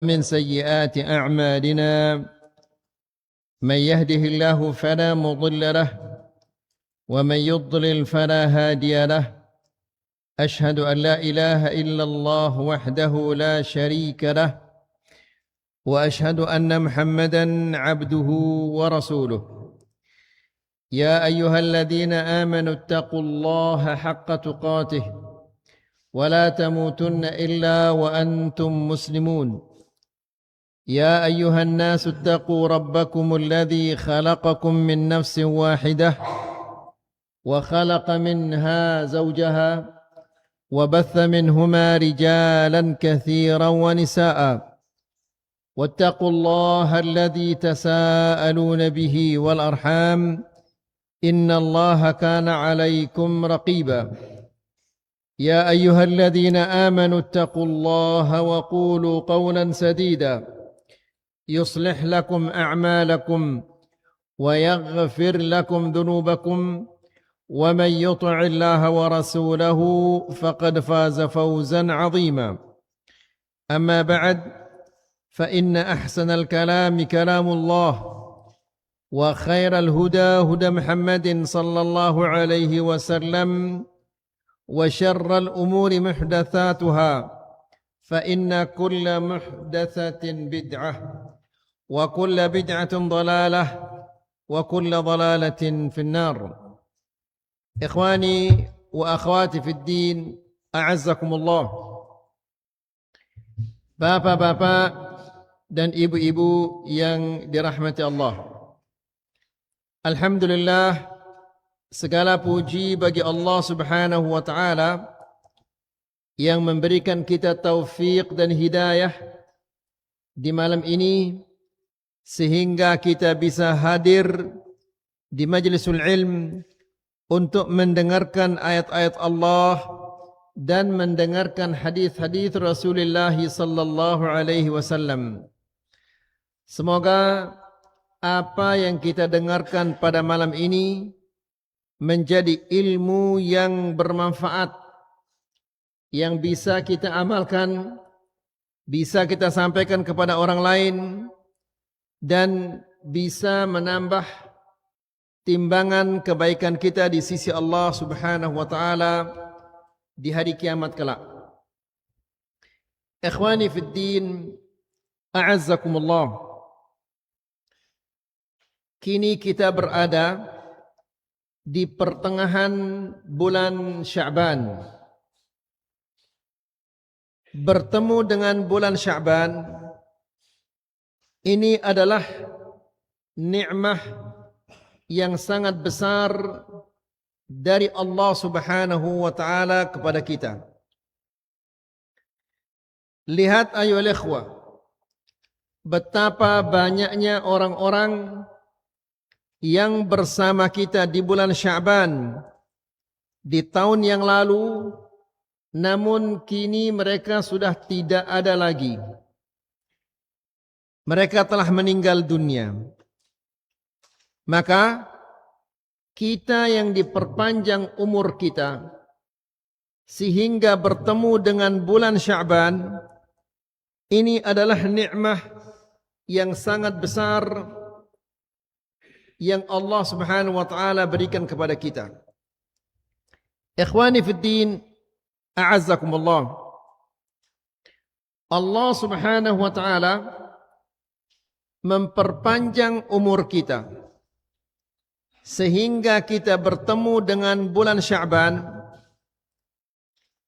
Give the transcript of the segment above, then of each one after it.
من سيئات أعمالنا من يهده الله فلا مضل له ومن يضلل فلا هادي له أشهد أن لا إله إلا الله وحده لا شريك له وأشهد أن محمدا عبده ورسوله يا أيها الذين آمنوا اتقوا الله حق تقاته ولا تموتن إلا وأنتم مسلمون يا أيها الناس اتقوا ربكم الذي خلقكم من نفس واحدة وخلق منها زوجها وبث منهما رجالا كثيرا ونساء واتقوا الله الذي تساءلون به والأرحام إن الله كان عليكم رقيبا يا أيها الذين آمنوا اتقوا الله وقولوا قولا سديدا يصلح لكم أعمالكم ويغفر لكم ذنوبكم ومن يطع الله ورسوله فقد فاز فوزا عظيما أما بعد فإن أحسن الكلام كلام الله وخير الهدى هدى محمد صلى الله عليه وسلم وشر الأمور محدثاتها فإن كل محدثة بدعة وكل بدعة ضلالة وكل ضلالة في النار. إخواني وأخواتي في الدين أعزكم الله. Bapak-bapak dan ibu-ibu yang dirahmati Allah, alhamdulillah, segala puji bagi Allah Subhanahu wa taala yang memberikan kita taufik dan hidayah di malam ini sehingga kita bisa hadir di majlisul ilm untuk mendengarkan ayat-ayat Allah dan mendengarkan hadis-hadis Rasulullah sallallahu alaihi wasallam. Semoga apa yang kita dengarkan pada malam ini menjadi ilmu yang bermanfaat, yang bisa kita amalkan, bisa kita sampaikan kepada orang lain, dan bisa menambah timbangan kebaikan kita di sisi Allah Subhanahu wa taala di hari kiamat kelak. Ikhwani fid din, a'azzakumullah. Kini kita berada di pertengahan bulan Sya'ban. Bertemu dengan bulan Sya'ban ini adalah nikmah yang sangat besar dari Allah Subhanahu wa taala kepada kita. Lihat ayyuhal ikhwah, betapa banyaknya orang-orang yang bersama kita di bulan Sya'ban di tahun yang lalu, namun kini mereka sudah tidak ada lagi. Mereka telah meninggal dunia. Maka kita yang diperpanjang umur kita sehingga bertemu dengan bulan Sya'ban, ini adalah nikmah yang sangat besar yang Allah Subhanahu wa taala berikan kepada kita. Ikhwani fid din, a'azzakumullah. Allah Subhanahu wa taala memperpanjang umur kita sehingga kita bertemu dengan bulan Sya'ban.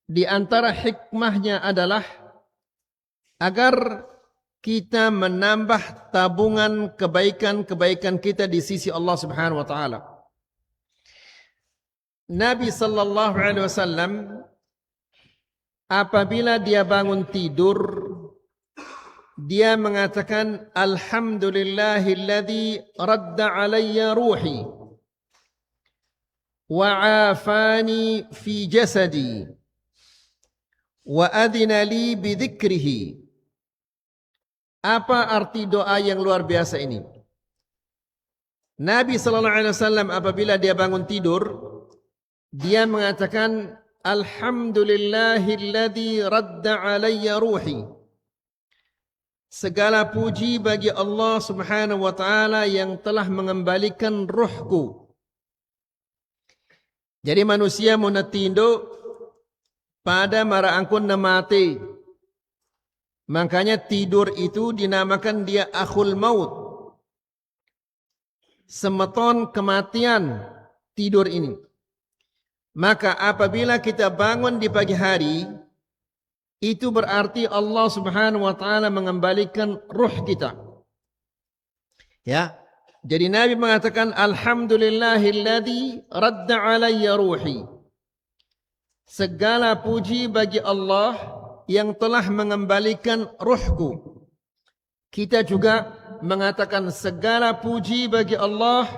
Di antara hikmahnya adalah agar kita menambah tabungan kebaikan-kebaikan kita di sisi Allah Subhanahu wa taala. Nabi sallallahu alaihi wasallam apabila dia bangun tidur, dia mengatakan alhamdulillahilladzi radda alayya ruhi wa afani fi jasadi wa adina li bi dzikrihi. Apa arti doa yang luar biasa ini? Nabi sallallahu alaihi wasallam apabila dia bangun tidur, dia mengatakan alhamdulillahilladzi radda alayya ruhi segala puji bagi Allah Subhanahu wa taala yang telah mengembalikan ruhku. Jadi manusia muna tinduk pada mara angkun na mati. Makanya tidur itu dinamakan dia akhul maut. Semeton kematian tidur ini. Maka apabila kita bangun di pagi hari, itu berarti Allah Subhanahu wa taala mengembalikan ruh kita. Ya. Jadi Nabi mengatakan alhamdulillahilladzi radda alayya ruhi. Segala puji bagi Allah yang telah mengembalikan ruhku. Kita juga mengatakan segala puji bagi Allah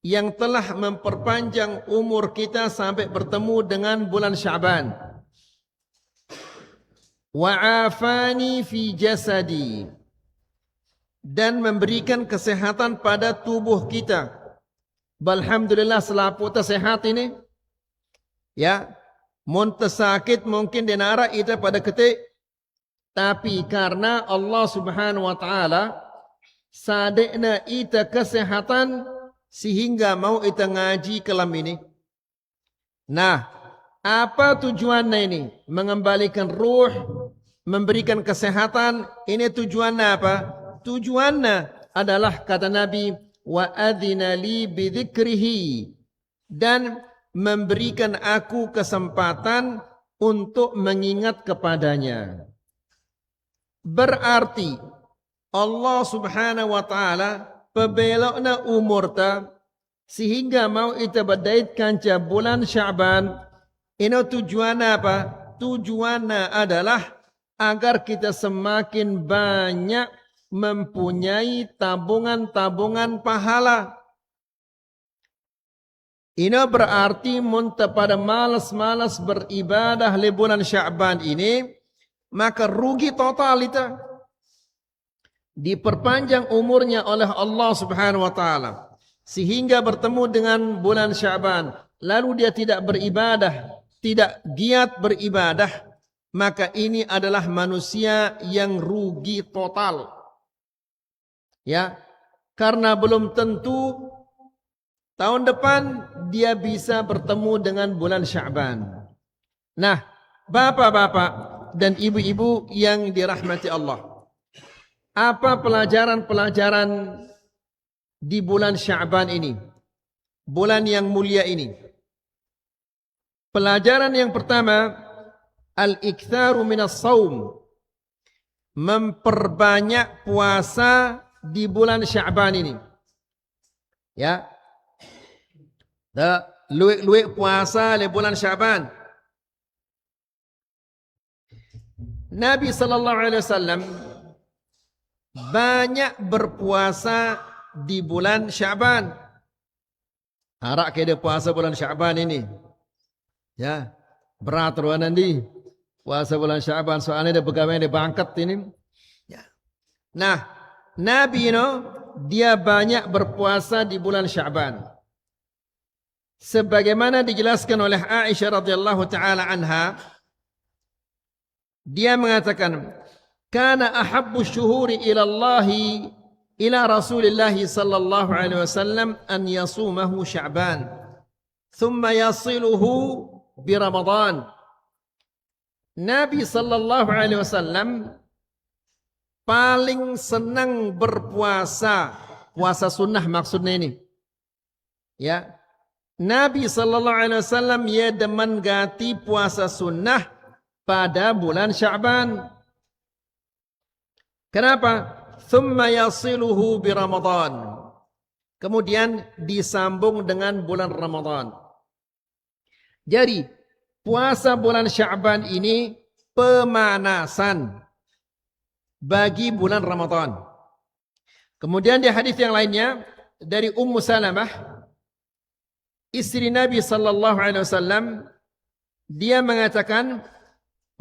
yang telah memperpanjang umur kita sampai bertemu dengan bulan Sya'ban. Wa'afani fi jasadi, dan memberikan kesehatan pada tubuh kita. Alhamdulillah selapu sehat ini. Ya, munta sakit mungkin dinara ita pada ketik. Tapi karena Allah Subhanahu wa taala sadekna ita kesehatan sehingga mau ita ngaji kelam ini. Nah, apa tujuannya ini? Mengembalikan ruh, memberikan kesehatan. Ini tujuannya apa? Tujuannya adalah kata Nabi wa adzina li bidzikrihi, dan memberikan aku kesempatan untuk mengingat kepadanya. Berarti Allah Subhanahu wa taala pebelokna umur ta sehingga mau ita badait kanca bulan Sya'ban. Ini tujuannya apa? Tujuannya adalah agar kita semakin banyak mempunyai tabungan-tabungan pahala. Ini berarti munta pada malas-malas beribadah di bulan Sya'ban ini, maka rugi total itu. Diperpanjang umurnya oleh Allah Subhanahu wa taala sehingga bertemu dengan bulan Sya'ban, lalu dia tidak beribadah, tidak giat beribadah, maka ini adalah manusia yang rugi total. Ya, karena belum tentu tahun depan dia bisa bertemu dengan bulan Sya'ban. Nah, bapak-bapak dan ibu-ibu yang dirahmati Allah, apa pelajaran-pelajaran di bulan Sya'ban ini? Bulan yang mulia ini. Pelajaran yang pertama, al-iktharu minas saum. Memperbanyak puasa di bulan Sya'ban ini. Ya. Luik-luik puasa di bulan Sya'ban. Nabi sallallahu alaihi wasallam banyak berpuasa di bulan Sya'ban. Harap ke dia puasa bulan Sya'ban ini. Ya, berat ruan nanti puasa bulan Sya'ban, soalnya dia pegawai dia bangkat ini. Ya. Nah, Nabi dia banyak berpuasa di bulan Sya'ban. Sebagaimana dijelaskan oleh Aisyah radhiyallahu taala anha, dia mengatakan, kana ahabbu syuhuri ila Allah ila Rasulillah sallallahu alaihi wasallam an yasumahu Sya'ban thumma yasiluhu bi Ramadan. Nabi sallallahu alaihi wasallam paling senang berpuasa, puasa sunnah maksudnya ini. Ya. Nabi sallallahu alaihi wasallam ia demen gati puasa sunnah pada bulan Sya'ban. Kenapa? Thumma yasiluhu bi Ramadan. Kemudian disambung dengan bulan Ramadan. Jadi, puasa bulan Sya'ban ini pemanasan bagi bulan Ramadan. Kemudian di hadis yang lainnya dari Ummu Salamah, istri Nabi sallallahu alaihi wasallam, dia mengatakan,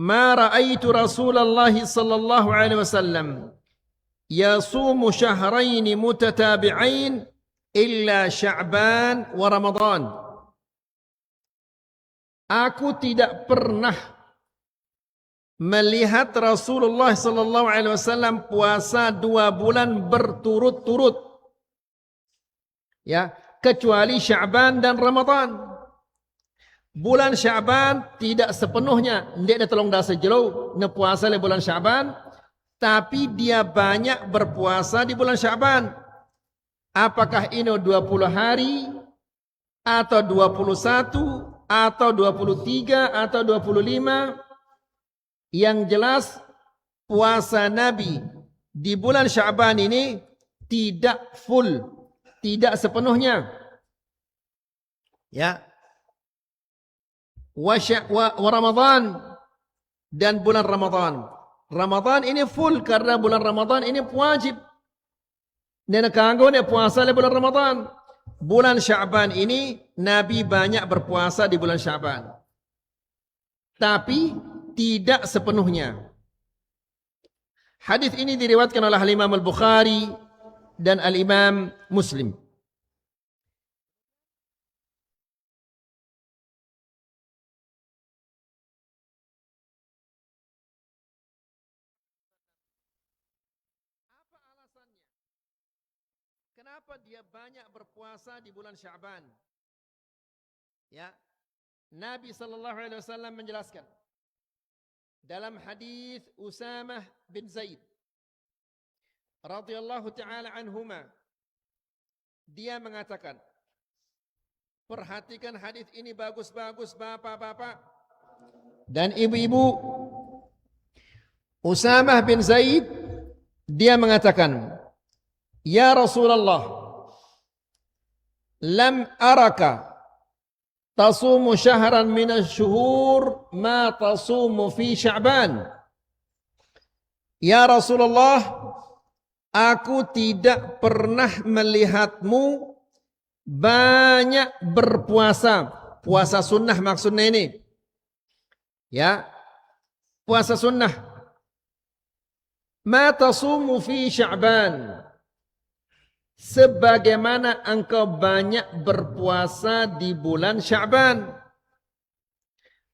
"Ma ra'aitu Rasulullah sallallahu alaihi wasallam yasumu syahrain mutatabi'ain illa Sya'ban wa Ramadan." Aku tidak pernah melihat Rasulullah sallallahu alaihi wasallam puasa 2 bulan berturut-turut. Ya, kecuali Sya'ban dan Ramadan. Bulan Sya'ban tidak sepenuhnya ndak ada tolong dah sejelo ne puasa le bulan Sya'ban, tapi dia banyak berpuasa di bulan Sya'ban. Apakah ini 20 hari atau 21 atau 23 atau 25? Yang jelas puasa Nabi di bulan Sya'ban ini tidak full, tidak sepenuhnya. Ya. Wa Ramadan dan bulan Ramadan. Ramadan ini full karena bulan Ramadan ini wajib. Dan kanggo ne puasa di bulan Ramadan. Bulan Sya'ban ini Nabi banyak berpuasa di bulan Sya'ban. Tapi tidak sepenuhnya. Hadis ini diriwayatkan oleh Imam Al-Bukhari dan Al-Imam Muslim. Apa alasannya? Kenapa dia banyak berpuasa di bulan Sya'ban? Ya, Nabi sallallahu alaihi wasallam menjelaskan dalam hadis Usamah bin Zaid radhiyallahu taala anhuma, dia mengatakan, perhatikan hadis ini bagus-bagus bapak-bapak dan ibu-ibu. Usamah bin Zaid dia mengatakan, ya Rasulullah, lam araka tasumu syahran minasy-syuhur ma tasumu fi Sya'ban. Ya Rasulullah, aku tidak pernah melihatmu banyak berpuasa. Puasa sunnah maksudnya ini. Ya, puasa sunnah. Ma tasumu fi Sya'ban. Sebagaimana engkau banyak berpuasa di bulan Sya'ban.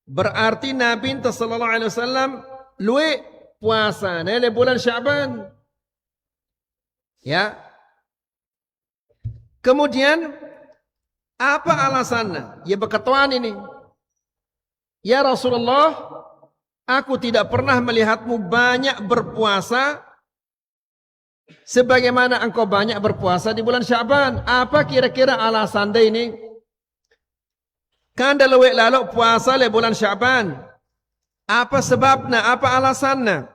Berarti Nabi sallallahu alaihi wasallam luwe puasa di bulan Sya'ban. Ya. Kemudian apa alasannya? Ya berketuan ini. Ya Rasulullah, aku tidak pernah melihatmu banyak berpuasa sebagaimana engkau banyak berpuasa di bulan Sya'ban. Apa kira-kira alasan dia ini? Kan dalam lalu puasa di bulan Sya'ban. Apa sebabnya? Apa alasannya?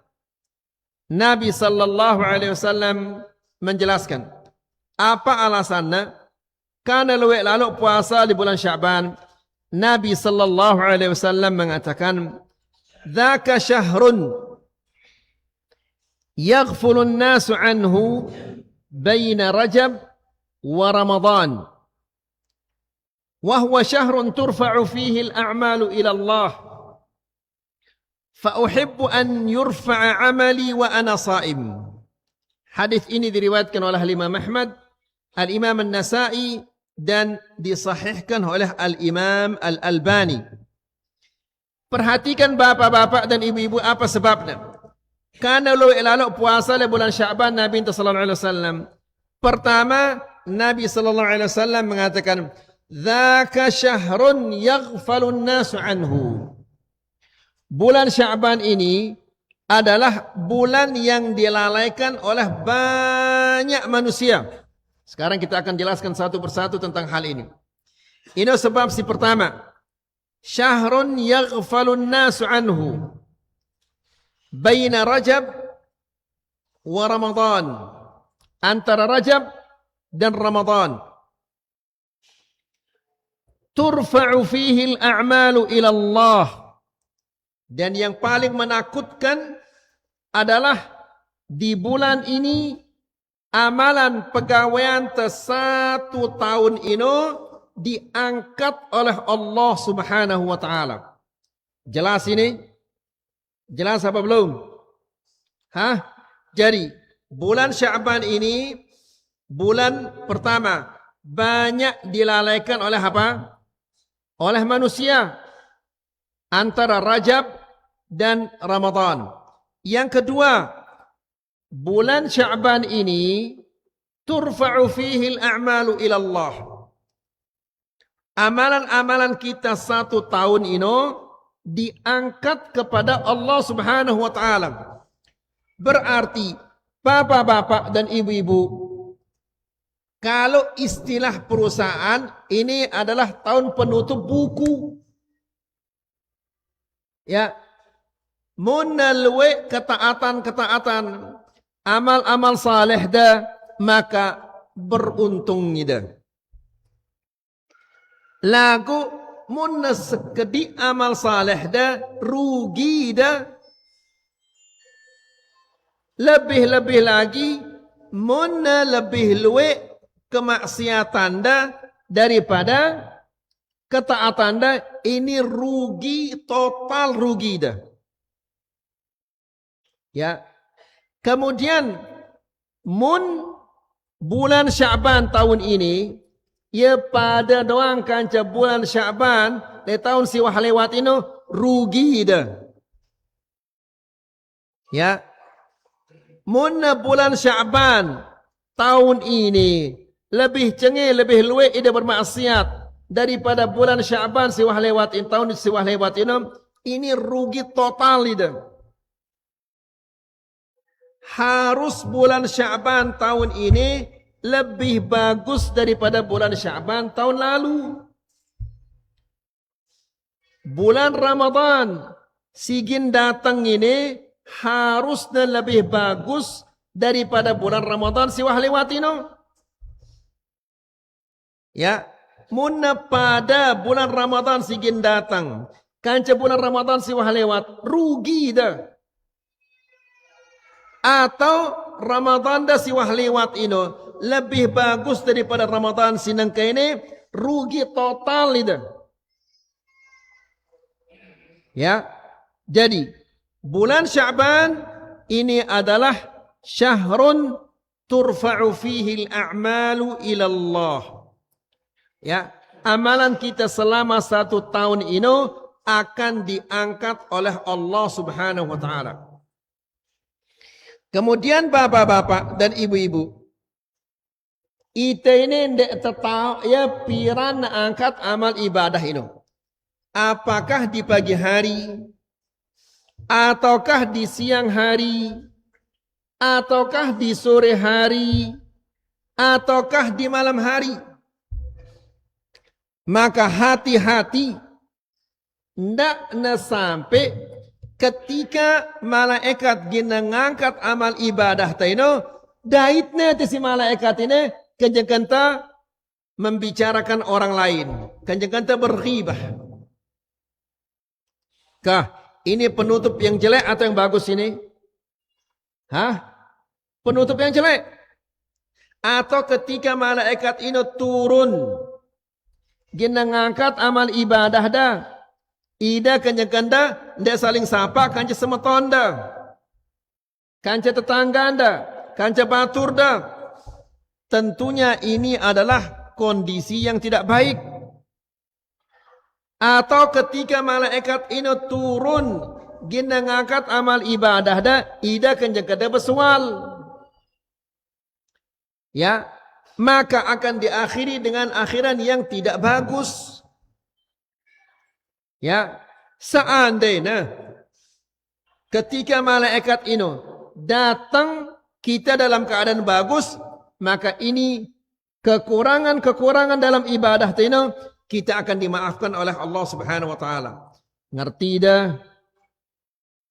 Nabi sallallahu alaihi wasallam menjelaskan. Apa alasannya? Kan dalam lalu puasa di bulan Sya'ban. Nabi sallallahu alaihi wasallam mengatakan, "Dzaka syahrun يغفل الناس عنه بين رجب ورمضان وهو شهر ترفع فيه الأعمال إلى الله فأحب أن يرفع عملي وأنا صائم." Hadis ini diriwayatkan oleh Imam Ahmad, Al-Imam An-Nasa'i dan disahihkan oleh Al-Imam Al-Albani. Perhatikan bapak-bapak dan ibu-ibu apa sebabnya. Karena lalu puasa di bulan Sya'ban Nabi sallallahu alaihi wasallam. Pertama, Nabi sallallahu alaihi wasallam mengatakan, "Dzaka syahrun yaghfalun nasu anhu." Bulan Sya'ban ini adalah bulan yang dilalaikan oleh banyak manusia. Sekarang kita akan jelaskan satu persatu tentang hal ini. Ini sebab si pertama. Syahrun yaghfalun nasu anhu. Baina Rajab wa Ramadan. Antara Rajab dan Ramadan. Turfa'u fihi al-a'malu ila Allah. Dan yang paling menakutkan adalah di bulan ini amalan pegawaian satu tahun ini diangkat oleh Allah Subhanahu wa taala. Jelas ini? Jelas apa belum? Hah? Jadi, bulan Sya'ban ini bulan pertama banyak dilalaikan oleh apa? Oleh manusia. Antara Rajab dan Ramadan. Yang kedua, bulan Sya'ban ini turfa'u fihi al-a'malu ila Allah. Amalan-amalan kita 1 tahun ini diangkat kepada Allah Subhanahu wa taala. Berarti bapak-bapak dan ibu-ibu, kalau istilah perusahaan ini adalah tahun penutup buku. Ya. Munalwe ketaatan-ketaatan, amal-amal saleh dah, maka beruntung dah. Lagu munna sekedi amal saleh dah, rugi dah. Lebih-lebih lagi, munna lebih luwe kemaksiatan dah daripada ketaatan dah, ini rugi, total rugi dah. Ya. Kemudian bulan Sya'ban tahun ini, ya pada doang kanca bulan Sya'ban di tahun siwah lewat ini rugi dah. Ya. Bulan Sya'ban tahun ini lebih cengih, lebih luwe ida bermaksiat daripada bulan Sya'ban siwah lewat ini, tahun siwah lewat ini rugi total ida. Harus bulan Sya'ban tahun ini lebih bagus daripada bulan Sya'ban tahun lalu. Bulan Ramadan sigin datang ini harusnya lebih bagus daripada bulan Ramadan siwah lewat ini. Ya, munna pada bulan Ramadan sigin datang, kanca bulan Ramadan siwah lewat, rugi dah. Atau Ramadan dah siwah lewat ini lebih bagus daripada Ramadan sinangka ini, rugi total itu. Ya. Jadi bulan Sya'ban ini adalah syahrun turfa'u fihi al-a'malu ila Allah. Ya, amalan kita selama 1 tahun ini akan diangkat oleh Allah Subhanahu wa taala. Kemudian bapak-bapak dan ibu-ibu, kita ini tidak tahu ya piran angkat amal ibadah ini. Apakah di pagi hari, ataukah di siang hari, ataukah di sore hari, ataukah di malam hari. Maka hati-hati, ndak sampai ketika malaikat gina ngangkat amal ibadah taino, daitnya si malaikat ini kenjengkanta membicarakan orang lain, kenjengkanta berghibah. Kah ini penutup yang jelek atau yang bagus ini? Hah? Penutup yang jelek. Atau ketika malaikat ini turun gina ngangkat amal ibadah dah, ida kenjengkanta ndak saling sapa kanca semeton dah, kanca tetangga dah, kanca batur dah. Tentunya ini adalah kondisi yang tidak baik. Atau ketika malaikat ini turun gina ngangkat amal ibadah dah, ida kenjengkanta bersual. Ya, maka akan diakhiri dengan akhiran yang tidak bagus. Ya, seandainya ketika malaikat ini datang kita dalam keadaan bagus, maka ini kekurangan-kekurangan dalam ibadah ini kita akan dimaafkan oleh Allah Subhanahu wa taala. Ngerti dah?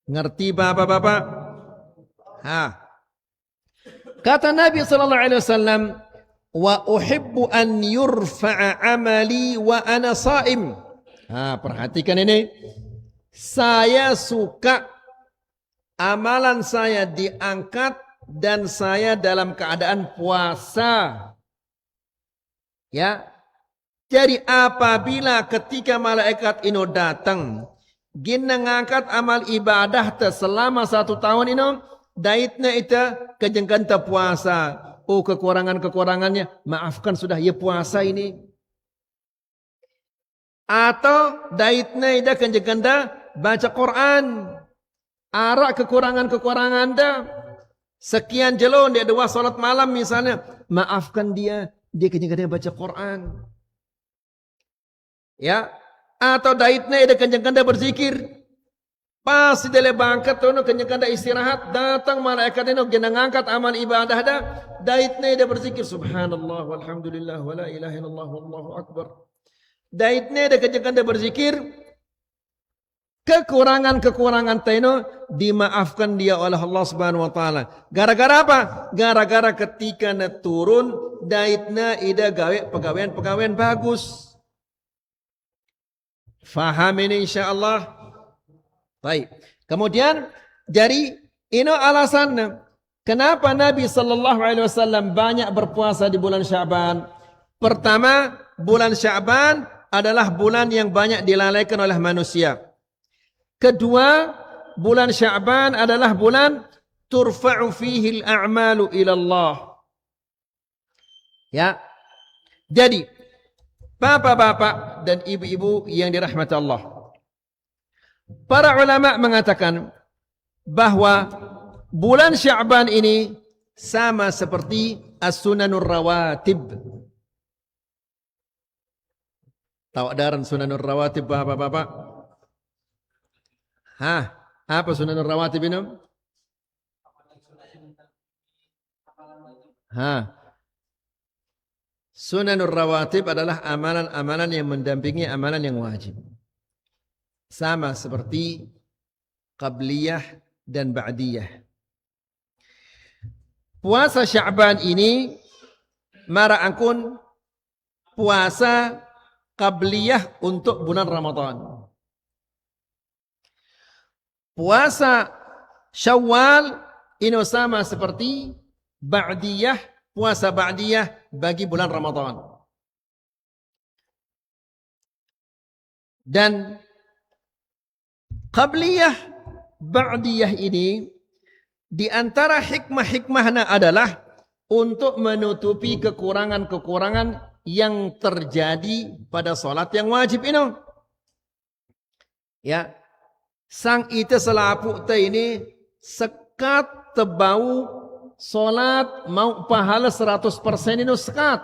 Ngerti bapak-bapak? Kata Nabi sallallahu alaihi wasallam, wa uhibbu an yurfa'a amali wa ana sha'im. Perhatikan ini. Saya suka amalan saya diangkat dan saya dalam keadaan puasa. Ya. Jadi apabila ketika malaikat ini datang, gina ngangkat amal ibadah selama 1 tahun ini, daitnya itu kejengkanta puasa. Oh, kekurangan-kekurangannya maafkan sudah ya puasa ini. Atau daitnya ida kenjengkanda baca Quran. arak kekurangan-kekurangan anda. Sekian jelon dia dua salat malam misalnya, maafkan dia kadang-kadang baca Quran. Ya, atau daitnya dia kadang-kadang berzikir. Pas dia bangkat tuh kadang-kadang istirahat, datang malaikat ini dia ngangkat amal ibadah dah. Daitnya dia berzikir subhanallah walhamdulillah wala ilaha illallah wallahu akbar. Daitnya dia kadang-kadang berzikir. Kekurangan-kekurangan taino dimaafkan dia oleh Allah Subhanahu wa taala. Gara-gara apa? Gara-gara ketika na turun daitna ida gawe pegawaian bagus. Faham ini insyaallah. Baik. Kemudian jadi ini alasannya kenapa Nabi sallallahu alaihi wasallam banyak berpuasa di bulan Sya'ban. Pertama, bulan Sya'ban adalah bulan yang banyak dilalaikan oleh manusia. Kedua, bulan Sya'ban adalah bulan turfa'u fihi al-a'malu ila Allah. Ya. Jadi, bapak-bapak dan ibu-ibu yang dirahmati Allah. Para ulama mengatakan bahwa bulan Sya'ban ini sama seperti as-sunanur rawatib. Tahu adaran sunanur rawatib bapak-bapak? Apa sunanur rawatib ini? Sunanur rawatib adalah amalan-amalan yang mendampingi amalan yang wajib. Sama seperti qabliyah dan ba'diyah. Puasa Sya'ban ini mara angkun puasa qabliyah untuk bulan Ramadan. Puasa Syawal ini sama seperti ba'diyah, puasa ba'diyah bagi bulan Ramadan. Dan qabliyah, ba'diyah ini di antara hikmah-hikmahnya adalah untuk menutupi kekurangan-kekurangan yang terjadi pada salat yang wajib ini. Ya. Sang ite selapuk te ini sekat tebau solat mau pahala 100% ini sekat.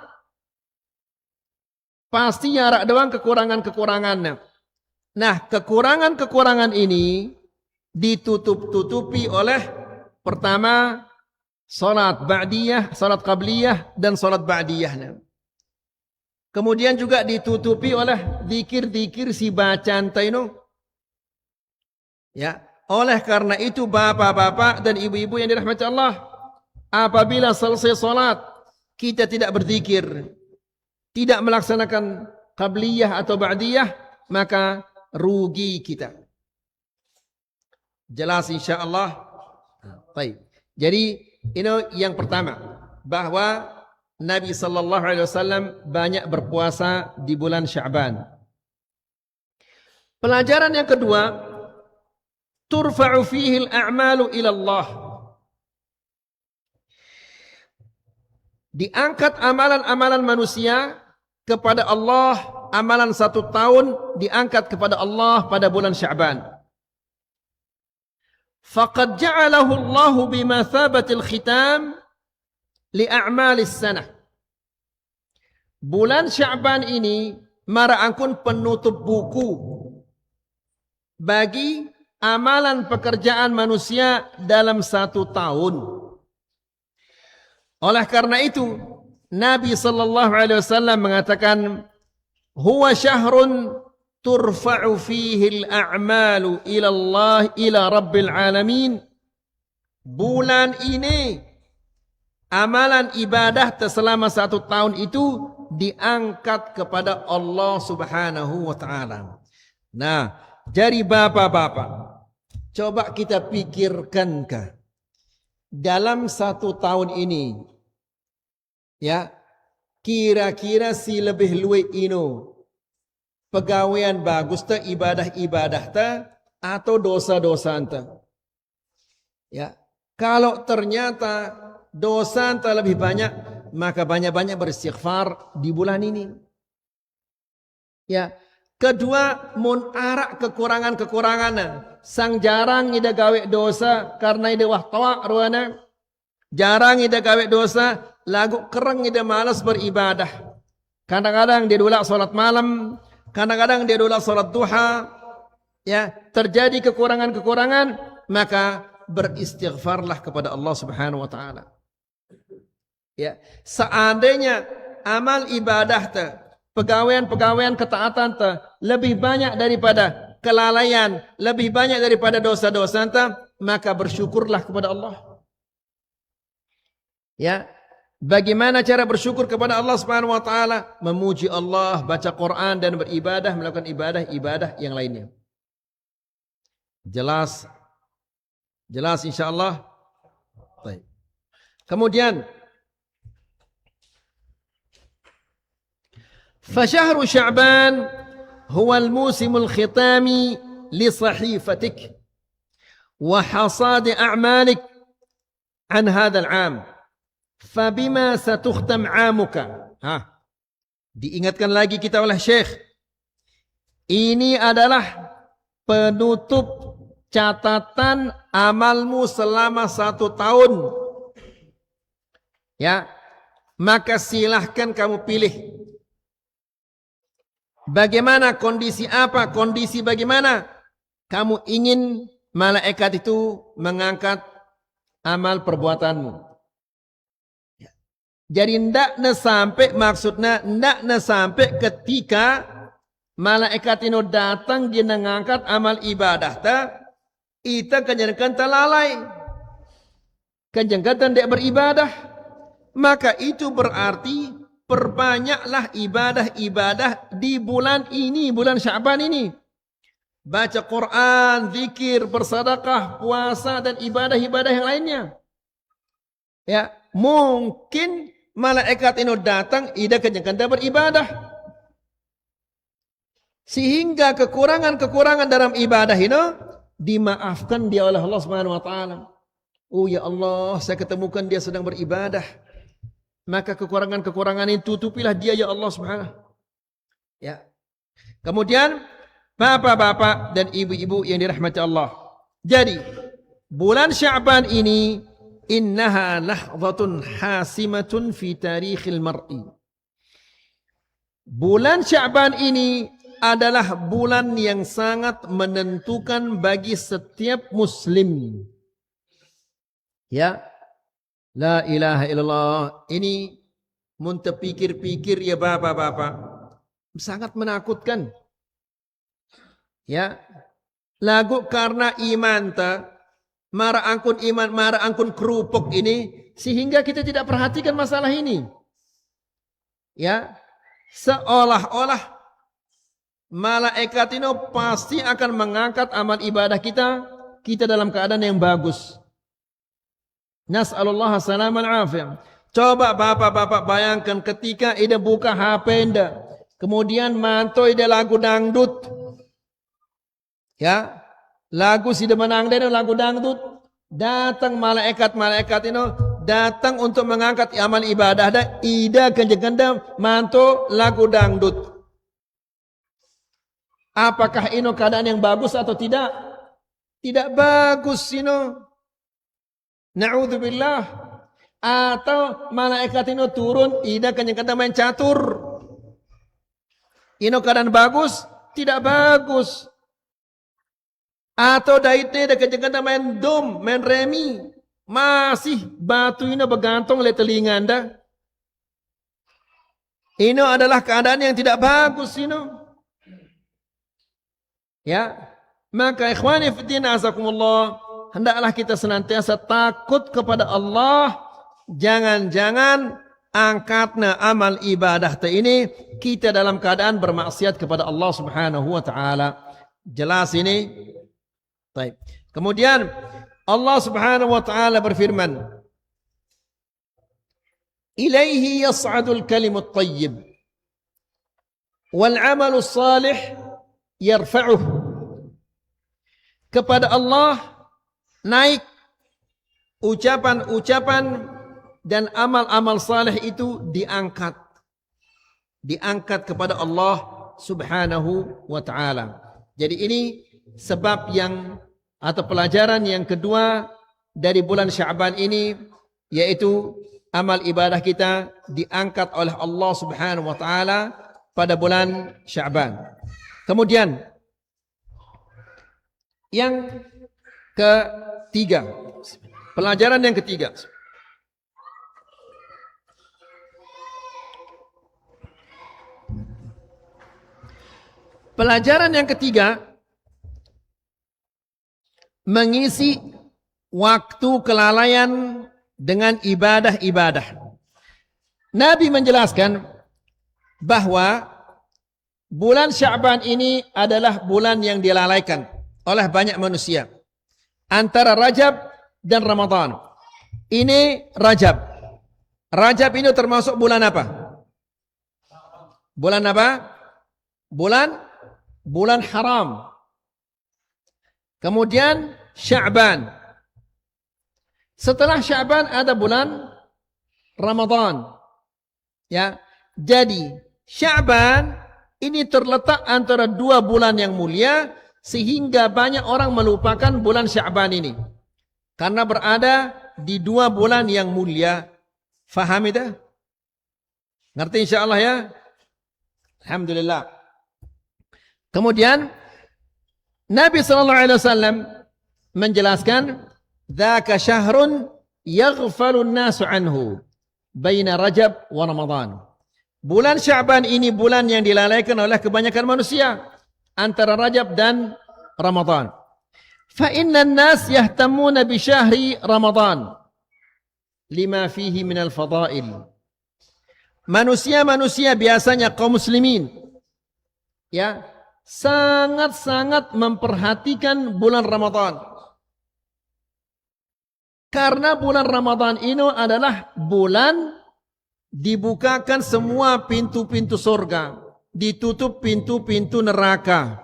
Pasti nyarak doang kekurangan-kekurangannya. Nah, kekurangan-kekurangan ini ditutup-tutupi oleh pertama salat ba'diyah, salat qabliyah dan salat ba'diyahnya. Kemudian juga ditutupi oleh zikir-zikir si bacaan taino. Ya, oleh karena itu bapak-bapak dan ibu-ibu yang dirahmati Allah, apabila selesai salat kita tidak berzikir, tidak melaksanakan qabliyah atau ba'diyah, maka rugi kita. Jelas insyaallah. Baik. Jadi ini yang pertama, bahwa Nabi sallallahu alaihi wasallam banyak berpuasa di bulan Sya'ban. Pelajaran yang kedua, turfa'u fihi al-a'malu ila Allah. Diangkat amalan-amalan manusia kepada Allah, amalan 1 tahun diangkat kepada Allah pada bulan Sya'ban. Faqad ja'alahu Allah bimathabatil khitam li'a'malis sanah. Bulan Sya'ban ini mara angkun penutup buku bagi amalan pekerjaan manusia dalam 1 tahun. Oleh karena itu, Nabi sallallahu alaihi wasallam mengatakan, "Huwa syahrun turfa'u fihi al-a'malu ila Allah ila Rabbil alamin." Bulan ini amalan ibadah selama 1 tahun itu diangkat kepada Allah Subhanahu wa taala. Nah, jadi bapak-bapak, coba kita pikirkan dalam 1 tahun ini, ya, kira-kira si lebih luwe ino pegawaian bagus ta, ibadah-ibadah ta, atau dosa-dosa ta. Ya, kalau ternyata dosa ta lebih banyak, maka banyak-banyak beristighfar di bulan ini. Ya, Kedua, mun arak kekurangan-kekurangan. Sang jarang ida gawe dosa karena ida wahtawa ruana. Jarang ida gawe dosa, lagu kereng ida malas beribadah. Kadang-kadang dia dulak salat malam, kadang-kadang dia dulak salat duha. Ya, terjadi kekurangan-kekurangan, maka beristighfarlah kepada Allah Subhanahu wa taala. Ya, seandainya amal ibadah pegawaian-pegawaian ketaatan lebih banyak daripada kelalaian, lebih banyak daripada dosa-dosa maka bersyukurlah kepada Allah. Ya, bagaimana cara bersyukur kepada Allah Subhanahu wa taala? Memuji Allah, baca Quran dan beribadah, melakukan ibadah-ibadah yang lainnya. Jelas insyaallah. Baik. Kemudian فشهر شعبان هو الموسم الختامي لصحيفتك وحصاد أعمالك عن هذا العام فبما ستختم عامك. Diingatkan lagi kita oleh Syekh, ini adalah penutup catatan amalmu selama 1 tahun. Ya, maka silahkan kamu pilih. Bagaimana kondisi apa? Kondisi bagaimana kamu ingin malaikat itu mengangkat amal perbuatanmu. Ya. Jadi ndakna sampai, maksudnya ndakna sampai ketika malaikat itu datang dia mengangkat amal ibadah ita kenjengkan lalai, kenjengkan tidak beribadah, maka itu berarti perbanyaklah ibadah-ibadah di bulan ini, bulan Sya'ban ini. Baca Quran, zikir, bersedekah, puasa dan ibadah-ibadah yang lainnya. Ya, mungkin malaikat itu datang ida kenjengkan beribadah. Sehingga kekurangan-kekurangan dalam ibadah ini dimaafkan dia oleh Allah Subhanahu wa taala. Oh ya Allah, saya ketemukan dia sedang beribadah. Maka kekurangan-kekurangan itu tutupilah dia ya Allah Subhanahu. Ya. Kemudian bapak-bapak dan ibu-ibu yang dirahmati Allah. Jadi, bulan Sya'ban ini innaha lahzatun hasimatun fi tarikhil mar'i. Bulan Sya'ban ini adalah bulan yang sangat menentukan bagi setiap muslim. Ya. La ilaha illallah. Ini mun terpikir-pikir ya bapak-bapak, sangat menakutkan. Ya. Lagu karena iman mara angkun iman, mara angkun kerupuk ini, sehingga kita tidak perhatikan masalah ini. Ya. Seolah-olah malaikat itu pasti akan mengangkat amal ibadah kita dalam keadaan yang bagus. Nas'alullah salaman afiyah. Coba bapak-bapak bayangkan ketika ida buka HP ida, kemudian mantau ida lagu dangdut. Ya, lagu sida menang dan lagu dangdut, datang malaikat-malaikat itu datang untuk mengangkat amal ibadah ida kenjengkan mantau lagu dangdut. Apakah ini keadaan yang bagus atau tidak? Tidak bagus ini. Na'udzubillah. Atau malaikat itu turun ida kenjengkan main catur. Ini keadaan bagus? Tidak bagus. Atau daite ida kenjengkan main dom, main remi. Masih batu ini bergantung oleh telinga anda. Ini adalah keadaan yang tidak bagus ini. Ya, maka ikhwani fiddin azakumullah, hendaklah kita senantiasa takut kepada Allah. Jangan-jangan angkatna amal ibadah ini kita dalam keadaan bermaksiat kepada Allah Subhanahu wa taala. Jelas ini? Baik. Kemudian Allah Subhanahu wa taala berfirman, "Ilaihi yas'adul kalimut thayyib wal 'amalus salih yarfa'uh." Kepada Allah naik ucapan-ucapan dan amal-amal saleh itu diangkat kepada Allah Subhanahu wa taala. Jadi ini sebab yang atau pelajaran yang kedua dari bulan Sya'ban ini, yaitu amal ibadah kita diangkat oleh Allah Subhanahu wa taala pada bulan Sya'ban. Kemudian yang ketiga, pelajaran yang ketiga. Pelajaran yang ketiga, mengisi waktu kelalaian dengan ibadah-ibadah. Nabi menjelaskan bahwa bulan Sya'ban ini adalah bulan yang dilalaikan oleh banyak manusia. Antara Rajab dan Ramadan. Ini Rajab. Rajab ini termasuk bulan apa? Bulan apa? Bulan haram. Kemudian Sya'ban. Setelah Sya'ban ada bulan Ramadan. Ya. Jadi Sya'ban ini terletak antara dua bulan yang mulia, sehingga banyak orang melupakan bulan Sya'ban ini. Karena berada di dua bulan yang mulia. Faham itu? Ngerti insyaallah ya? Alhamdulillah. Kemudian Nabi SAW menjelaskan, "Dzaka syahrun yaghfalu an-nasu anhu baina Rajab wa Ramadan." Bulan Sya'ban ini bulan yang dilalaikan oleh kebanyakan manusia antara Rajab dan Ramadan. Fa innan nas yahtamuna bi syahri Ramadan lima fihi minal fadail. Manusia-manusia biasanya kaum muslimin ya sangat-sangat memperhatikan bulan Ramadan. Karena bulan Ramadan ini adalah bulan dibukakan semua pintu-pintu surga, ditutup pintu-pintu neraka.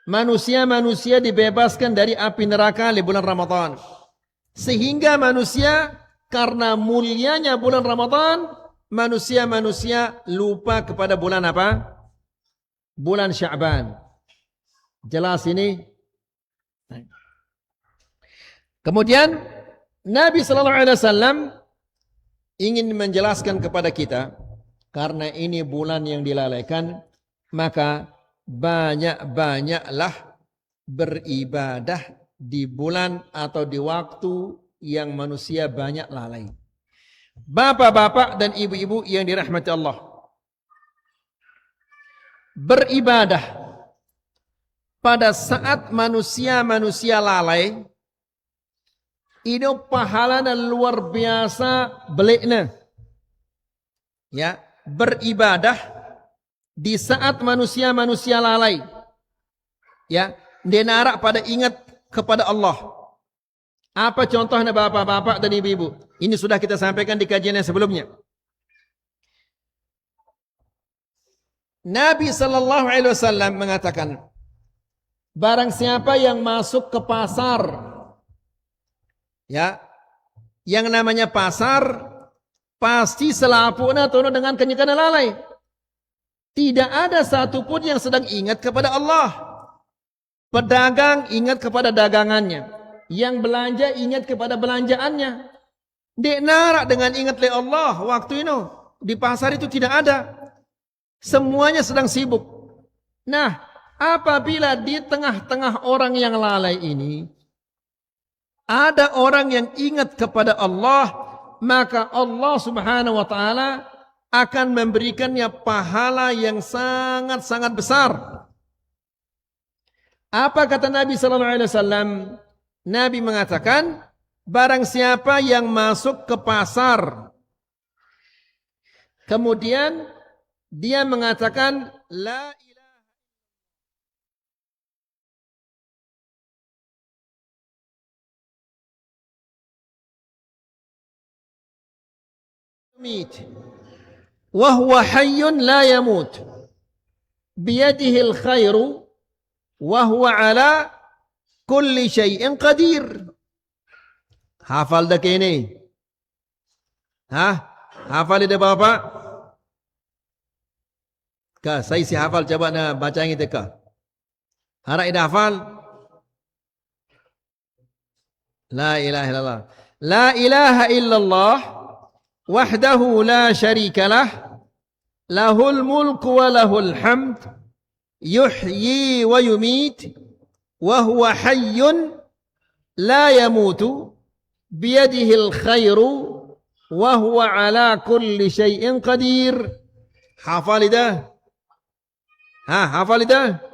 Manusia-manusia dibebaskan dari api neraka di bulan Ramadan. Sehingga manusia, karena mulianya bulan Ramadan, manusia-manusia lupa kepada bulan apa? Bulan Sya'ban. Jelas ini? Kemudian Nabi SAW ingin menjelaskan kepada kita, karena ini bulan yang dilalaikan, maka banyak-banyaklah beribadah di bulan atau di waktu yang manusia banyak lalai. Bapak-bapak dan ibu-ibu yang dirahmati Allah, beribadah pada saat manusia-manusia lalai, ini pahalanya luar biasa beliknya. Ya, beribadah di saat manusia-manusia lalai. Ya, dia narak pada ingat kepada Allah. Apa contohnya bapak-bapak dan ibu-ibu? Ini sudah kita sampaikan di kajian yang sebelumnya. Nabi SAW mengatakan, barang siapa yang masuk ke pasar, ya, yang namanya pasar, pasti selaputnya turun dengan kenyakanan lalai. Tidak ada satupun yang sedang ingat kepada Allah. Pedagang ingat kepada dagangannya, yang belanja ingat kepada belanjaannya. Dek narak dengan ingat oleh Allah waktu itu. Di pasar itu tidak ada. Semuanya sedang sibuk. Nah, apabila di tengah-tengah orang yang lalai ini ada orang yang ingat kepada Allah, maka Allah Subhanahu wa taala akan memberikannya pahala yang sangat-sangat besar. Apa kata Nabi sallallahu alaihi wasallam? Nabi mengatakan, barang siapa yang masuk ke pasar kemudian dia mengatakan la ilaha wa huwa hayyun la yamut biyadihi al-khairu wa huwa ala kulli syai'in qadir. Hafal dah ini? Hah? Hafal dah Bapak? Ka, saya si hafal coba na baca yang itu ka. Harap ida hafal. La ilaha illallah. La ilaha illallah wahdahu la syarika lah. Lahul mulku wa lahul hamd. Yuhyi wa yumit. Wa huwa hayyun la yamutu. Biyadihil khairu. Wa huwa ala kulli syai'in qadir. Hafal ida. Hafal ida.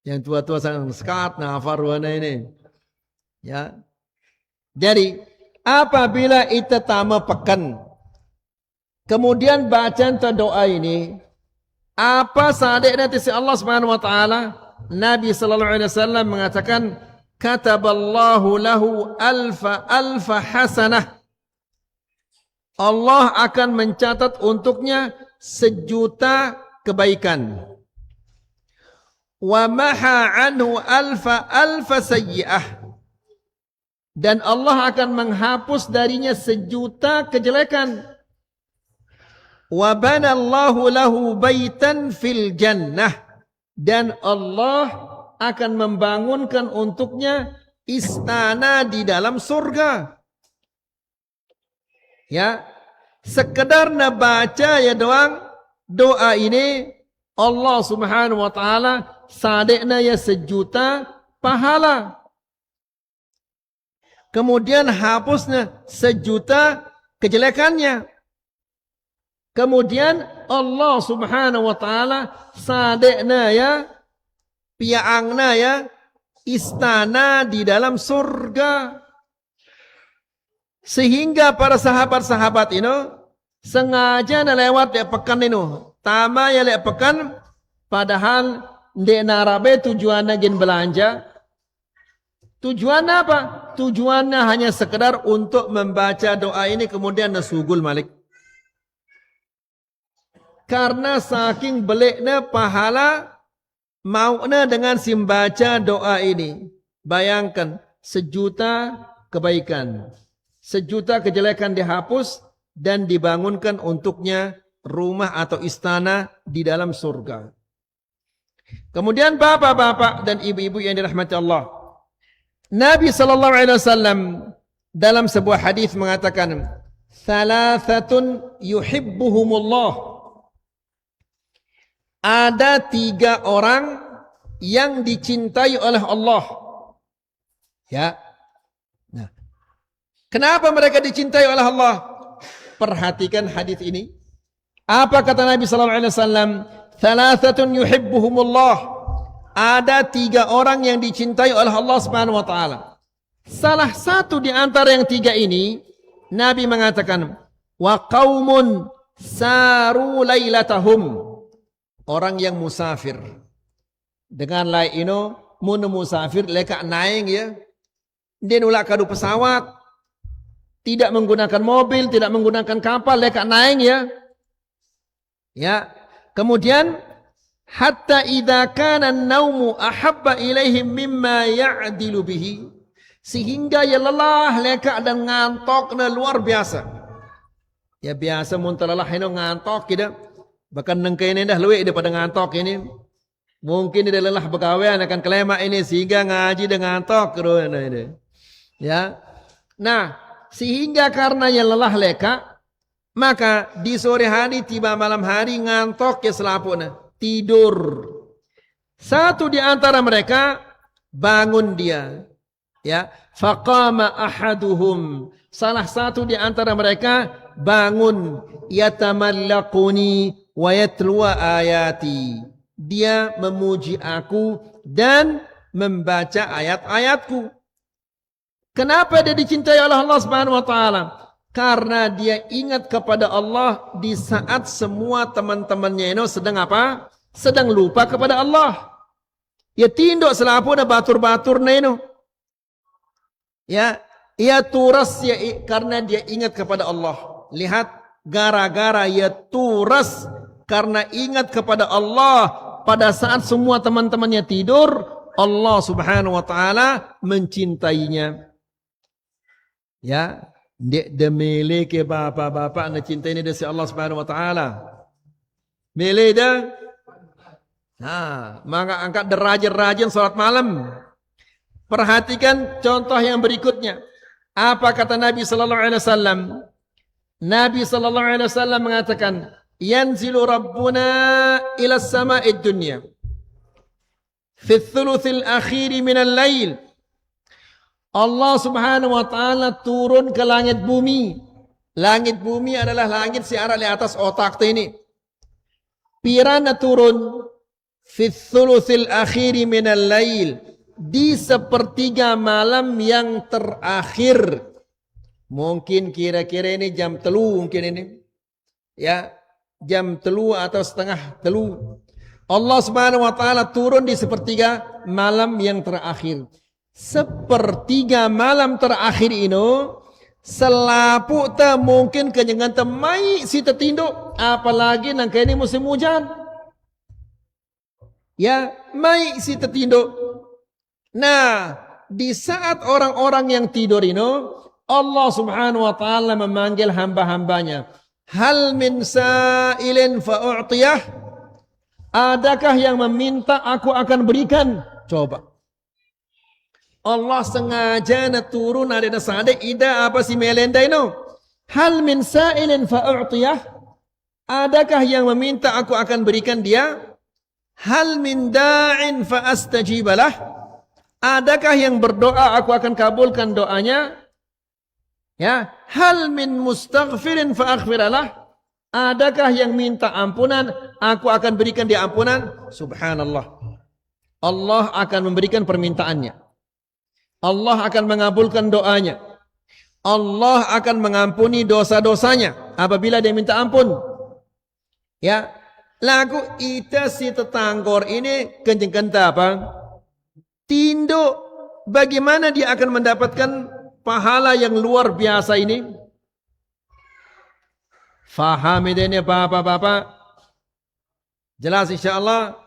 Yang tua-tua sangat sekat nah hafal ruana ini. Ya. Jadi apabila kita tama pekan kemudian bacaan doa ini apa sadekna tisi Allah Subhanahu wa taala Nabi sallallahu alaihi wasallam mengatakan kataballahu lahu alfa hasanah. Allah akan mencatat untuknya 1.000.000 kebaikan. Wa maha anhu alfa sayyi'ah. Dan Allah akan menghapus darinya 1.000.000 kejelekan. Wa banallahu lahu baitan fil jannah. Dan Allah akan membangunkan untuknya istana di dalam surga. Ya, sekedar baca ya doang doa ini Allah Subhanahu wa taala sadekna ya 1.000.000 pahala. Kemudian hapusnya 1.000.000 kejelekannya. Kemudian Allah Subhanahu wa taala sadekna ya piangna ya istana di dalam surga. Sehingga para sahabat-sahabat ini sengaja lewat ya pekan ini. Tama ya lewat pekan padahal ndek narabe tujuannya gin belanja. Tujuannya apa? Tujuannya hanya sekedar untuk membaca doa ini kemudian nasugul malik. Karena saking beliknya pahala maunya dengan simbaca doa ini. Bayangkan 1.000.000 kebaikan. 1.000.000 kejelekan dihapus dan dibangunkan untuknya rumah atau istana di dalam surga. Kemudian bapak-bapak dan ibu-ibu yang dirahmati Allah. Nabi sallallahu alaihi wasallam dalam sebuah hadis mengatakan, "Thalathatun yuhibbuhumullah." Ada 3 orang yang dicintai oleh Allah. Ya. Nah, kenapa mereka dicintai oleh Allah? Perhatikan hadis ini. Apa kata Nabi sallallahu alaihi wasallam? Thalathatun yuhibbuhumullah. Ada 3 orang yang dicintai oleh Allah Subhanahu wa taala. Salah satu di antara yang 3 ini Nabi mengatakan wa qaumun saru lailatahum. Orang yang musafir. Dengan lain ino mun musafir leka naik ya. Dia nulak kadu pesawat. Tidak menggunakan mobil, tidak menggunakan kapal, leka naik ya. Ya. Kemudian hatta idza kana an-naumu ahabba ilaihim mimma ya'dilu bihi, sehingga ya lelah leka dan ngantok luar biasa. Ya biasa mun terlelah ino ngantok kita. Bahkan nengke ini dah luwek daripada ngantok ini. Mungkin dia lelah berkawian akan kelema ini sehingga ngaji dengan ngantok ini. Ya. Nah, sehingga karena ya lelah leka, maka di sore hari tiba malam hari ngantok ya selapuna. Tidur. Satu di antara mereka bangun dia. Ya, faqama ahaduhum. Salah satu di antara mereka bangun yatamallaquni wa yatluwa ayati. Dia memuji aku dan membaca ayat-ayatku. Kenapa dia dicintai oleh Allah Subhanahu wa taala? Karena dia ingat kepada Allah di saat semua teman-temannya ini sedang apa? Sedang lupa kepada Allah. Ya tinduk selapuna batur-batur neno. Ya, ia turas ya karena dia ingat kepada Allah. Lihat, gara-gara ia turas karena ingat kepada Allah pada saat semua teman-temannya tidur, Allah Subhanahu wa taala mencintainya. Ya. Dek demele ke bapak-bapak na cinta ini dari Allah Subhanahu wa taala. Mele dah. Nah, maka angkat derajat-derajat salat malam. Perhatikan contoh yang berikutnya. Apa kata Nabi sallallahu alaihi wasallam? Nabi sallallahu alaihi wasallam mengatakan, "Yanzilu Rabbuna ila as-sama'id dunya fi ats-tsuluts al-akhir min al-lail." Allah Subhanahu wa taala turun ke langit bumi. Langit bumi adalah langit siaran di atas otak ini. Pirana turun fi ats-tsuluts al-akhir min al-lail, di sepertiga malam yang terakhir. Mungkin kira-kira ini jam 3 mungkin ini. Ya, jam 3 atau setengah 3. Allah Subhanahu wa taala turun di sepertiga malam yang terakhir. Sepertiga malam terakhir ini selapuk tak mungkin kenyangan temai si tertinduk, apalagi nangka ini musim hujan. Ya, mai si tertinduk. Nah, di saat orang-orang yang tidur ini, Allah Subhanahu wa taala memanggil hamba-hambanya. Hal min sa'ilin fa'u'tiyah? Adakah yang meminta, aku akan berikan? Coba. Allah sengaja na turun ada na sadek ida apa si melenda ini. Hal min sa'ilin fa'u'tiyah? Adakah yang meminta, aku akan berikan dia? Hal min da'in fa'astajibalah? Adakah yang berdoa, aku akan kabulkan doanya? Ya, hal min mustaghfirin fa'aghfiralah? Adakah yang minta ampunan, aku akan berikan dia ampunan? Subhanallah. Allah akan memberikan permintaannya. Allah akan mengabulkan doanya. Allah akan mengampuni dosa-dosanya apabila dia minta ampun. Ya, lagu ita si tetanggor ini kenceng kenta apa? Tinduk, bagaimana dia akan mendapatkan pahala yang luar biasa ini? Faham ini bapak-bapak? Jelas insyaAllah?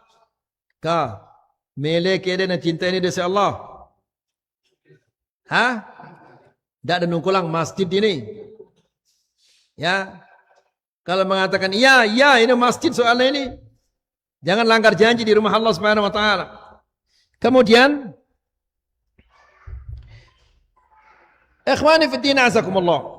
Kah? Melek dia nak cinta ini dari Allah. Hah? Tak ada nungkulang masjid ini. Ya. Kalau mengatakan, ya, ini masjid soalnya ini. Jangan langgar janji di rumah Allah Subhanahu wa taala. Kemudian, ikhwani fi din azakumullah.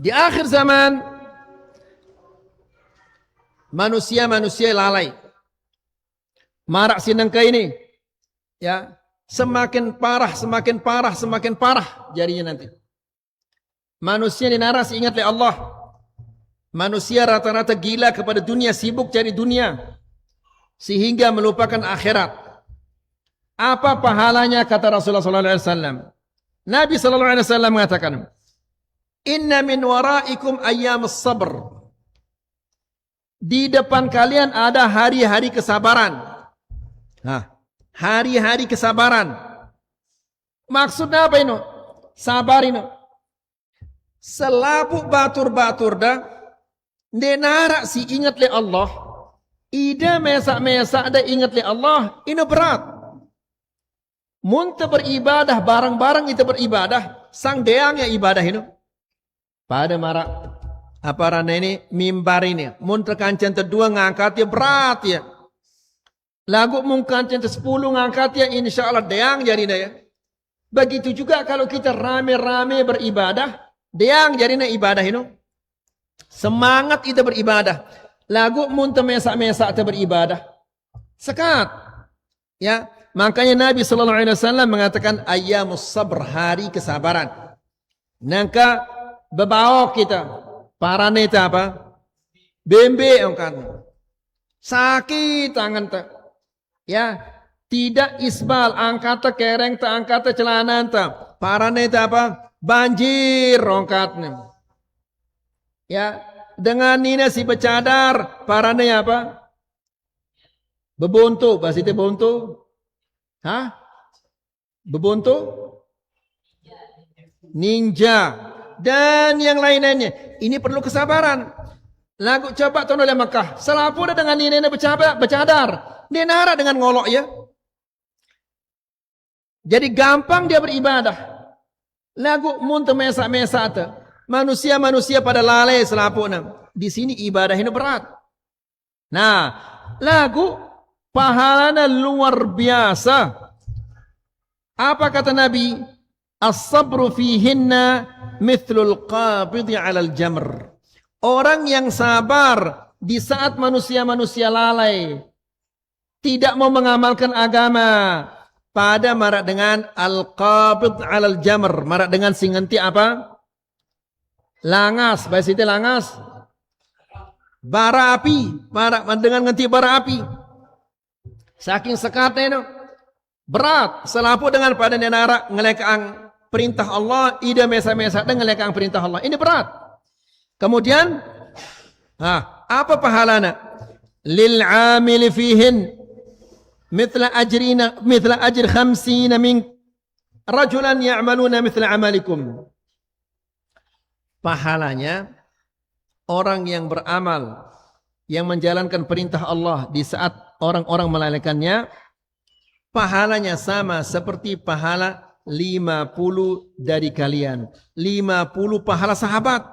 Di akhir zaman, manusia-manusia lalai. Marak sinangka ini. Ya, semakin parah, semakin parah, semakin parah jadinya nanti. Manusia dinaras ingat oleh Allah. Manusia rata-rata gila kepada dunia, sibuk cari dunia. Sehingga melupakan akhirat. Apa pahalanya kata Rasulullah SAW? Nabi SAW mengatakan, Inna min waraikum ayyamus sabr. Di depan kalian ada hari-hari kesabaran. Nah, hari-hari kesabaran. Maksudnya apa ini? Sabar ini. Selapuk batur-batur dah. Denara si ingat le Allah. Ida mesak-mesak dah ingat le Allah. Ini berat. Munta beribadah, barang-barang itu beribadah. Sang deang ya ibadah ini. Pada marak apa rana ini mimbar ini mun terkancan terdua ngangkat ya berat ya. Lagu mun kancan tersepuluh ngangkat ya insyaallah deang jadi ya. Begitu juga kalau kita rame-rame beribadah, deang jadi ibadah ini. Semangat kita beribadah. Lagu mun mesak-mesak kita beribadah. Sekat. Ya, makanya Nabi sallallahu alaihi wasallam mengatakan ayyamus sabr, hari kesabaran. Nangka bebawa kita, para neta apa? Bembe angkat, sakit tangan tak, ya tidak isbal angkat kereng tak angkat celana tak, para neta apa? Banjir angkatnya, ya dengan ini si becadar, para neta apa? Bebuntu, bahasa itu buntu, hah? Bebuntu? Ninja. Dan yang lain-lainnya. Ini perlu kesabaran. Lagu coba tahun oleh Mekah. Selapu dah dengan ini bercadar. Dia narak dengan ngolok ya. Jadi gampang dia beribadah. Lagu muntah mesak-mesak tu. Manusia-manusia pada lalai selapu nam. Di sini ibadah ini berat. Nah, lagu pahalanya luar biasa. Apa kata Nabi? As-sabru fihinna mithlul qabidi 'alal jamr. Orang yang sabar di saat manusia-manusia lalai, tidak mau mengamalkan agama, pada marak dengan al-qabid 'alal jamr, marak dengan singenti apa? Langas, bahasa itu langas. Bara api, marak dengan ngenti bara api. Saking sekatnya itu berat, selapu dengan pada narak ngelekang perintah Allah, ida mesa-mesa dengan ngelekang perintah Allah. Ini berat. Kemudian, apa pahalanya? Lil amil fihin mithla ajr 50 min rajulan ya'maluna mithla amalikum. Pahalanya orang yang beramal, yang menjalankan perintah Allah di saat orang-orang melalaikannya, pahalanya sama seperti pahala 50 dari kalian. 50 pahala sahabat.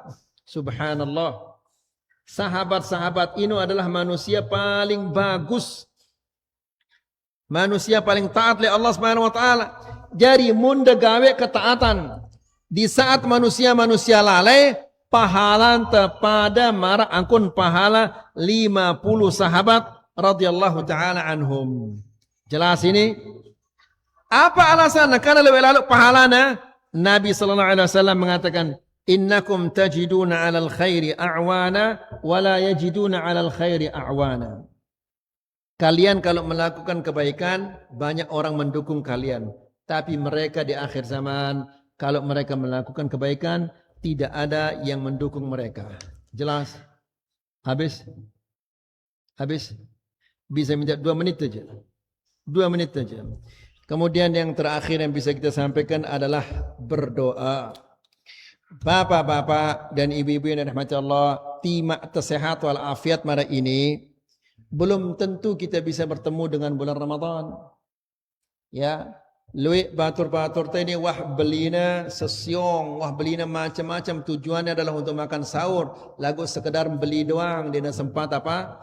Subhanallah. Sahabat-sahabat ini adalah manusia paling bagus. Manusia paling taat oleh Allah Subhanahu wa taala. Jadi munda gawe ketaatan. Di saat manusia-manusia lalai, pahala pada mara angkun pahala 50 sahabat radhiyallahu taala anhum. Jelas ini? Apa alasannya? Karena lebih lalu pahalanya Nabi sallallahu alaihi wasallam mengatakan, innakum tajiduna 'alal khairi a'wana wa la yajiduna 'alal khairi a'wana. Kalian kalau melakukan kebaikan, banyak orang mendukung kalian. Tapi mereka di akhir zaman, kalau mereka melakukan kebaikan, tidak ada yang mendukung mereka. Jelas? Habis? Habis? Bisa minta 2 menit saja. 2 menit saja. Kemudian yang terakhir yang bisa kita sampaikan adalah berdoa. Bapak-bapak dan ibu-ibu yang dirahmati Allah, timak sehat wal afiat mara ini belum tentu kita bisa bertemu dengan bulan Ramadan. Ya, luik batur-batur tadi wah belina sesiong, wah belina macam-macam, tujuannya adalah untuk makan sahur, lagu sekedar beli doang, dia sempat apa?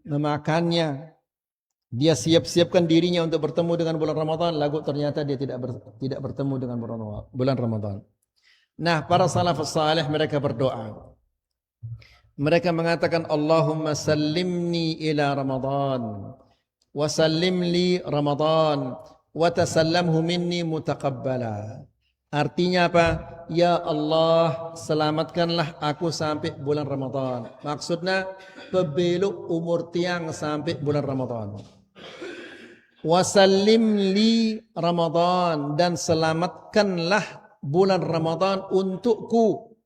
Memakannya. Dia siap-siapkan dirinya untuk bertemu dengan bulan Ramadan, lagu ternyata dia tidak bertemu dengan bulan Ramadan. Nah, para salafus salih mereka berdoa. Mereka mengatakan, Allahumma sallimni ila Ramadan, wa sallim li Ramadan, wa tasallamhu minni mutaqabbala. Artinya apa? Ya Allah, selamatkanlah aku sampai bulan Ramadan. Maksudnya, pebelok umur tiang sampai bulan Ramadan. Wa sallim li Ramadan, dan selamatkanlah bulan Ramadan untukku.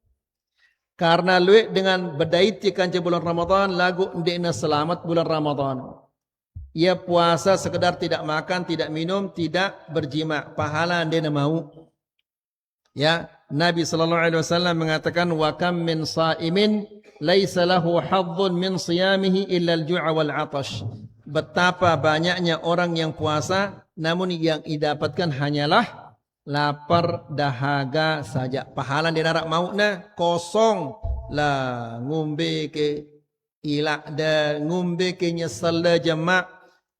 Karena lu dengan berdaiti kanca bulan Ramadan, lagu ndekna selamat bulan Ramadan. Ia puasa sekedar tidak makan, tidak minum, tidak berjima, pahala ndekna mau. Ya, Nabi sallallahu alaihi wasallam mengatakan, wa kam min shaimin laisa lahu hadzun min siyamihi illa al-ju'a wal 'atash. Betapa banyaknya orang yang puasa namun yang didapatkan hanyalah lapar dahaga saja. Pahala dia narak mautna kosong lah, ngumbe ke ilak dan ngumbe ke nyesal jamak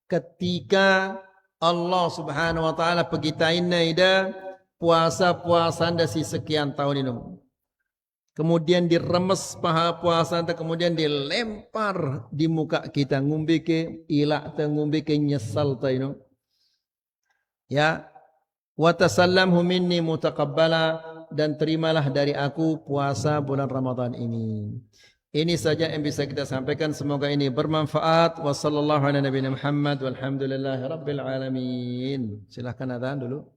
ketika Allah Subhanahu wa taala pegitain ida puasa anda si sekian tahun ini. Kemudian diremes paha puasa anda, kemudian dilempar di muka kita, ngumbe ke ilak dan ngumbe ke nyesal ta ini. Ya, wa tasallamhu minni mutaqabbala, dan terimalah dari aku puasa bulan Ramadan ini. Ini saja yang bisa kita sampaikan, semoga ini bermanfaat. Wa sallallahu ala nabiyina Muhammad walhamdulillahi rabbil alamin. Silakan adzan dulu.